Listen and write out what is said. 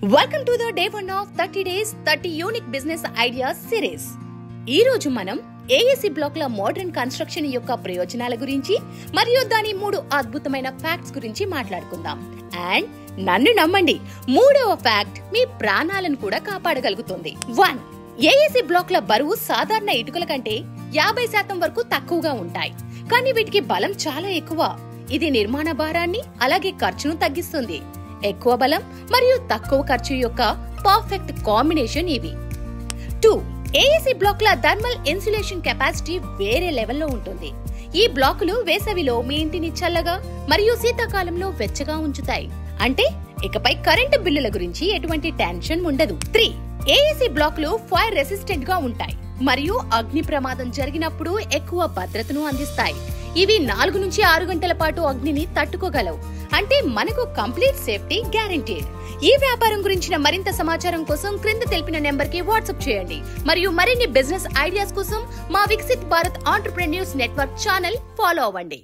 Welcome to the day 1 of 30 days 30 unique business ideas series. ఈ రోజు మనం ఏఎసి బ్లాక్ల మోడర్న్ కన్స్ట్రక్షన్ యొక్క ప్రయోజనాల గురించి మరియు దాని 3 అద్భుతమైన ఫ్యాక్ట్స్ గురించి మాట్లాడుకుందాం. అండ్ నన్ను నమ్మండి, మూడవ ఫ్యాక్ట్ మీ ప్రాణాలను కూడా కాపాడగలుగుతుంది. 1. ఏఎసి బ్లాక్ల బరువు సాధారణ ఇటుకల కంటే 50% వరకు తక్కువగా ఉంటాయి, కానీ వీటికి బలం చాలా ఎక్కువ. ఇది నిర్మాణ భారాన్ని అలాగే ఖర్చును తగ్గిస్తుంది. ఎక్కువ బలం మరియు తక్కువ ఖర్చు యొక్క పర్ఫెక్ట్ కాంబినేషన్ ఇవి. 2. ఏఎసి బ్లాక్ల థర్మల్ ఇన్సులేషన్ కెపాసిటీ వేరే లెవెల్లో ఉంటుంది. ఈ బ్లాకులు వేసవిలో మీ ఇంటిని చల్లగా మరియు శీతాకాలంలో వెచ్చగా ఉంచుతాయి. అంటే ఇకపై కరెంటు బిల్లుల గురించి ఎటువంటి టెన్షన్ ఉండదు. 3. ఏఎసి బ్లాకులు ఫైర్ రెసిస్టెంట్ గా ఉంటాయి మరియు అగ్ని ప్రమాదం జరిగినప్పుడు ఎక్కువ భద్రతను అందిస్తాయి. ఇవి 4 నుంచి 6 గంటల పాటు అగ్నిని తట్టుకోగలవు. అంటే మనకు కంప్లీట్ సేఫ్టీ గ్యారంటీడ్. ఈ వ్యాపారం గురించిన మరింత సమాచారం కోసం క్రింద తెలిపిన నెంబర్ కి వాట్సాప్ చేయండి మరియు మరిన్ని బిజినెస్ ఐడియాస్ కోసం మా Viksit Bharat entrepreneurs network channel follow అవ్వండి.